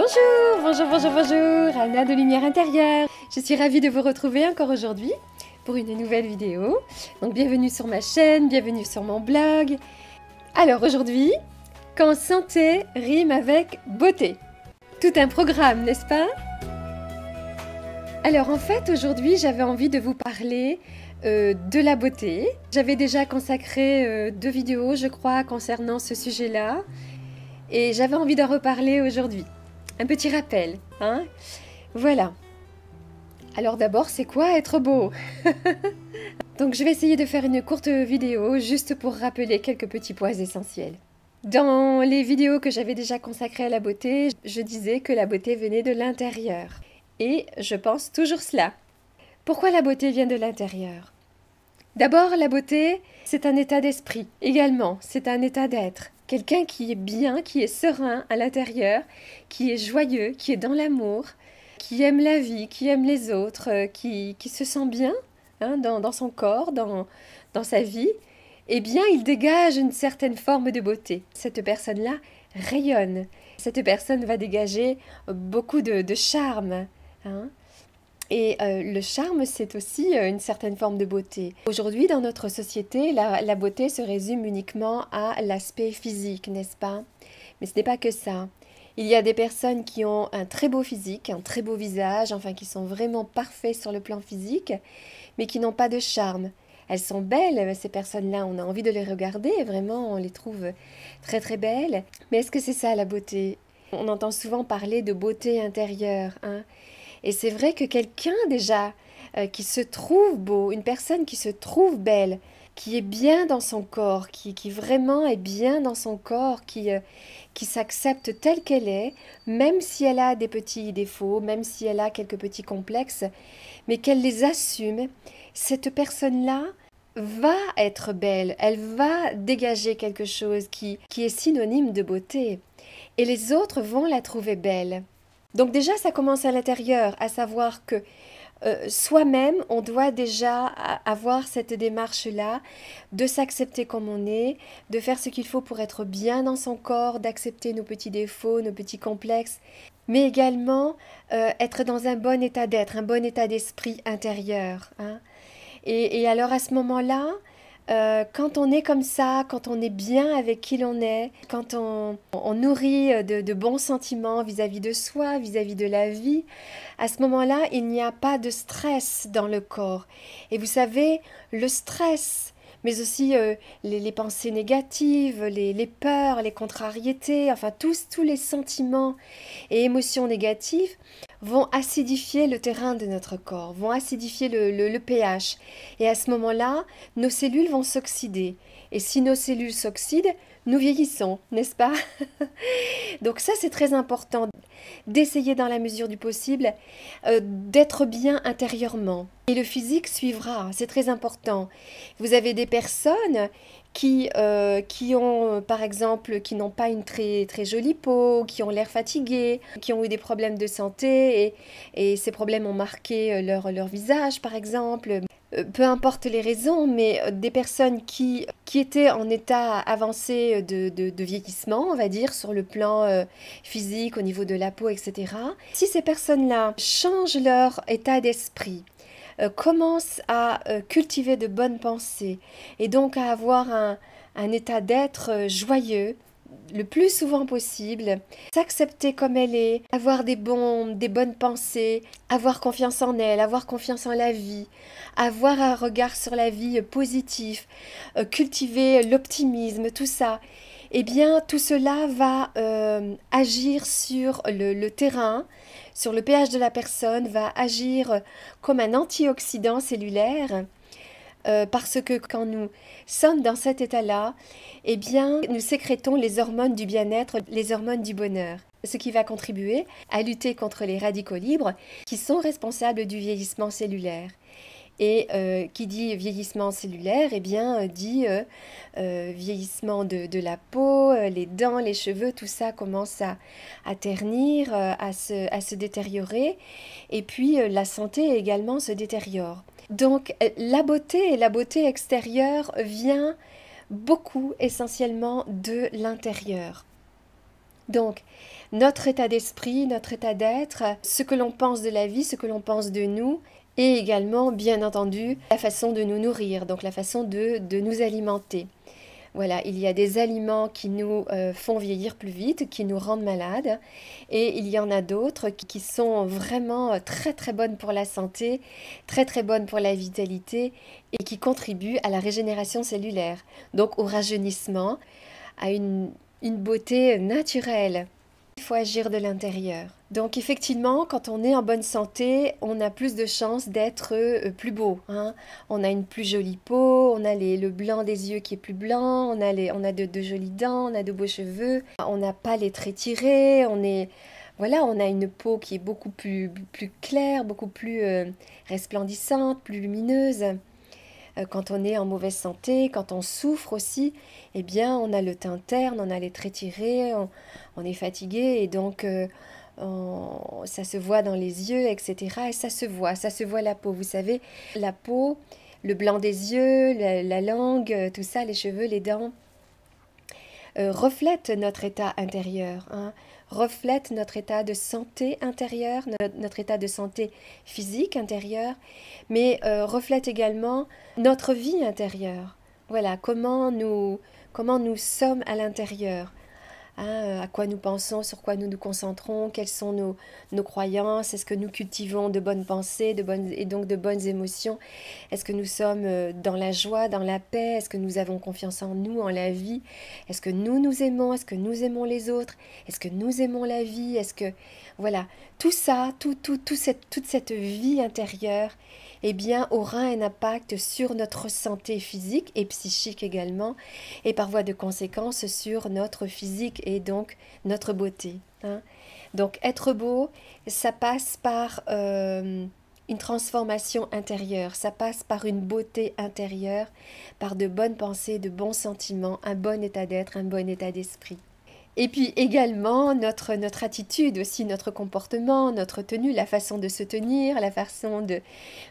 Bonjour, bonjour, bonjour, bonjour, Anna de Lumière Intérieure. Je suis ravie de vous retrouver encore aujourd'hui pour une nouvelle vidéo. Donc bienvenue sur ma chaîne, bienvenue sur mon blog. Alors aujourd'hui, quand santé rime avec beauté. Tout un programme, n'est-ce pas? Alors en fait, aujourd'hui, j'avais envie de vous parler de la beauté. J'avais déjà consacré 2 vidéos, je crois, concernant ce sujet-là. Et j'avais envie d'en reparler aujourd'hui. Un petit rappel, hein? Voilà. Alors d'abord, c'est quoi être beau? Donc je vais essayer de faire une courte vidéo juste pour rappeler quelques petits points essentiels. Dans les vidéos que j'avais déjà consacrées à la beauté, je disais que la beauté venait de l'intérieur. Et je pense toujours cela. Pourquoi la beauté vient de l'intérieur? D'abord, la beauté, c'est un état d'esprit. Également, c'est un état d'être. Quelqu'un qui est bien, qui est serein à l'intérieur, qui est joyeux, qui est dans l'amour, qui aime la vie, qui aime les autres, qui se sent bien hein, dans son corps, dans sa vie, eh bien, il dégage une certaine forme de beauté. Cette personne-là rayonne. Cette personne va dégager beaucoup de charme. Hein. Et le charme, c'est aussi une certaine forme de beauté. Aujourd'hui, dans notre société, la beauté se résume uniquement à l'aspect physique, n'est-ce pas? Mais ce n'est pas que ça. Il y a des personnes qui ont un très beau physique, un très beau visage, enfin qui sont vraiment parfaits sur le plan physique, mais qui n'ont pas de charme. Elles sont belles, ces personnes-là, on a envie de les regarder, vraiment, on les trouve très très belles. Mais est-ce que c'est ça la beauté? On entend souvent parler de beauté intérieure, hein? Et c'est vrai que quelqu'un déjà qui se trouve beau, une personne qui se trouve belle, qui est bien dans son corps, qui vraiment est bien dans son corps, qui s'accepte telle qu'elle est, même si elle a des petits défauts, même si elle a quelques petits complexes, mais qu'elle les assume, cette personne-là va être belle, elle va dégager quelque chose qui est synonyme de beauté. Et les autres vont la trouver belle. Donc déjà, ça commence à l'intérieur, à savoir que soi-même, on doit déjà avoir cette démarche-là, de s'accepter comme on est, de faire ce qu'il faut pour être bien dans son corps, d'accepter nos petits défauts, nos petits complexes, mais également être dans un bon état d'être, un bon état d'esprit intérieur. Hein. Et alors à ce moment-là, quand on est comme ça, quand on est bien avec qui l'on est, quand on nourrit de bons sentiments vis-à-vis de soi, vis-à-vis de la vie, à ce moment-là, il n'y a pas de stress dans le corps. Et vous savez, le stress, mais aussi les pensées négatives, les peurs, les contrariétés, enfin tous les sentiments et émotions négatives vont acidifier le terrain de notre corps, vont acidifier le pH. Et à ce moment-là, nos cellules vont s'oxyder. Et si nos cellules s'oxydent, nous vieillissons, n'est-ce pas? Donc ça, c'est très important d'essayer dans la mesure du possible d'être bien intérieurement. Et le physique suivra, c'est très important. Vous avez des personnes qui ont, par exemple, qui n'ont pas une très, très jolie peau, qui ont l'air fatiguées, qui ont eu des problèmes de santé et ces problèmes ont marqué leur visage, par exemple. Peu importe les raisons, mais des personnes qui étaient en état avancé de vieillissement, on va dire, sur le plan physique, au niveau de la peau, etc. Si ces personnes-là changent leur état d'esprit, commencent à cultiver de bonnes pensées et donc à avoir un état d'être joyeux, le plus souvent possible, s'accepter comme elle est, avoir des bonnes pensées, avoir confiance en elle, avoir confiance en la vie, avoir un regard sur la vie positif, cultiver l'optimisme, tout ça. Eh bien, tout cela va agir sur le terrain, sur le pH de la personne, va agir comme un antioxydant cellulaire. Parce que quand nous sommes dans cet état-là, eh bien, nous sécrétons les hormones du bien-être, les hormones du bonheur, ce qui va contribuer à lutter contre les radicaux libres qui sont responsables du vieillissement cellulaire. Et qui dit vieillissement cellulaire, eh bien, dit vieillissement de la peau, les dents, les cheveux, tout ça commence à ternir, à se détériorer. Et puis, la santé également se détériore. Donc, la beauté extérieure vient beaucoup essentiellement de l'intérieur. Donc, notre état d'esprit, notre état d'être, ce que l'on pense de la vie, ce que l'on pense de nous, et également, bien entendu, la façon de nous nourrir, donc la façon de nous alimenter. Voilà, il y a des aliments qui nous font vieillir plus vite, qui nous rendent malades, et il y en a d'autres qui sont vraiment très très bonnes pour la santé, très très bonnes pour la vitalité, et qui contribuent à la régénération cellulaire, donc au rajeunissement, à une beauté naturelle. Il faut agir de l'intérieur. Donc effectivement, quand on est en bonne santé, on a plus de chances d'être plus beau, hein. On a une plus jolie peau, on a le blanc des yeux qui est plus blanc, on a de jolies dents, on a de beaux cheveux, on n'a pas les traits tirés, voilà, on a une peau qui est beaucoup plus claire, beaucoup plus resplendissante, plus lumineuse. Quand on est en mauvaise santé, quand on souffre aussi, eh bien, on a le teint terne, on a les traits tirés, on est fatigué et donc ça se voit dans les yeux, etc. Et ça se voit la peau. Vous savez, la peau, le blanc des yeux, la langue, tout ça, les cheveux, les dents, reflètent notre état intérieur, hein, reflètent notre état de santé intérieure, notre état de santé physique intérieure, mais reflètent également notre vie intérieure. Voilà, comment nous sommes à l'intérieur, hein, à quoi nous pensons, sur quoi nous nous concentrons, quelles sont nos croyances, est-ce que nous cultivons de bonnes pensées, et donc de bonnes émotions, est-ce que nous sommes dans la joie, dans la paix, est-ce que nous avons confiance en nous, en la vie, est-ce que nous nous aimons, est-ce que nous aimons les autres, est-ce que nous aimons la vie, est-ce que... Voilà, tout ça, toute cette vie intérieure, eh bien, aura un impact sur notre santé physique et psychique également, et par voie de conséquence sur notre physique et donc notre beauté, hein. Donc, être beau, ça passe par une transformation intérieure, ça passe par une beauté intérieure, par de bonnes pensées, de bons sentiments, un bon état d'être, un bon état d'esprit. Et puis également notre attitude aussi, notre comportement, notre tenue, la façon de se tenir, la façon de...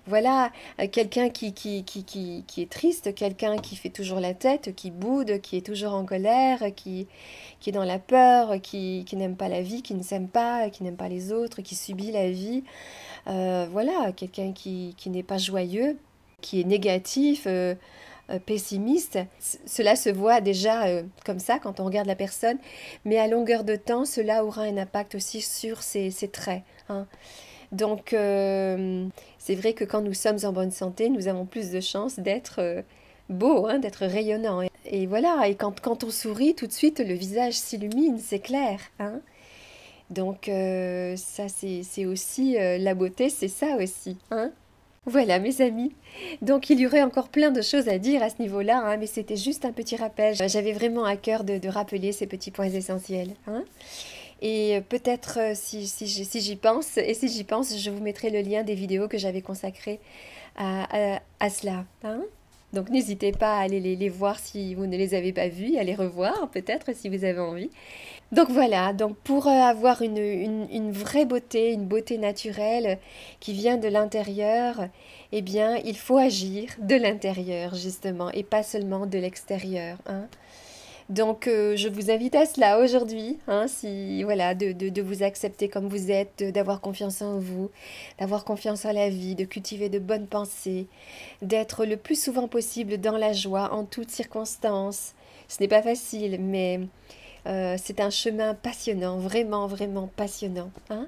Voilà, quelqu'un qui est triste, quelqu'un qui fait toujours la tête, qui boude, qui est toujours en colère, qui est dans la peur, qui n'aime pas la vie, qui ne s'aime pas, qui n'aime pas les autres, qui subit la vie. Voilà, quelqu'un qui n'est pas joyeux, qui est négatif, pessimiste, cela se voit déjà comme ça quand on regarde la personne, mais à longueur de temps, cela aura un impact aussi sur ses traits, hein. Donc, c'est vrai que quand nous sommes en bonne santé, nous avons plus de chances d'être beau, hein, d'être rayonnant. Et voilà, et quand on sourit, tout de suite, le visage s'illumine, c'est clair, hein. Donc, ça, c'est aussi la beauté, c'est ça aussi, hein. Voilà mes amis, donc il y aurait encore plein de choses à dire à ce niveau-là, hein, mais c'était juste un petit rappel. J'avais vraiment à cœur de rappeler ces petits points essentiels, hein. Et peut-être si j'y pense, je vous mettrai le lien des vidéos que j'avais consacrées à cela, hein. Donc n'hésitez pas à aller les voir si vous ne les avez pas vues, à les revoir peut-être si vous avez envie. Donc voilà, donc pour avoir une vraie beauté, une beauté naturelle qui vient de l'intérieur, eh bien il faut agir de l'intérieur justement et pas seulement de l'extérieur, hein. Donc je vous invite à cela aujourd'hui, hein, voilà, de vous accepter comme vous êtes, d'avoir confiance en vous, d'avoir confiance en la vie, de cultiver de bonnes pensées, d'être le plus souvent possible dans la joie en toutes circonstances. Ce n'est pas facile, mais c'est un chemin passionnant, vraiment, vraiment passionnant, hein.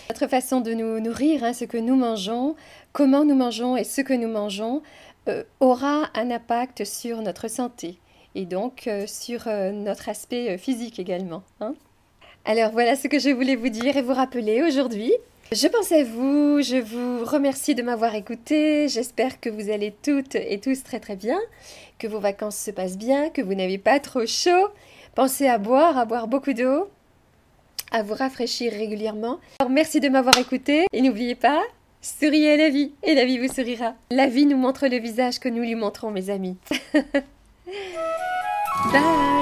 Notre façon de nous nourrir, hein, ce que nous mangeons, comment nous mangeons et ce que nous mangeons, aura un impact sur notre santé et donc sur notre aspect physique également, hein. Alors voilà ce que je voulais vous dire et vous rappeler aujourd'hui. Je pense à vous, je vous remercie de m'avoir écouté, j'espère que vous allez toutes et tous très très bien, que vos vacances se passent bien, que vous n'avez pas trop chaud. Pensez à boire beaucoup d'eau, à vous rafraîchir régulièrement. Alors, merci de m'avoir écouté et n'oubliez pas, souriez à la vie et la vie vous sourira. La vie nous montre le visage que nous lui montrons, mes amis. Bye!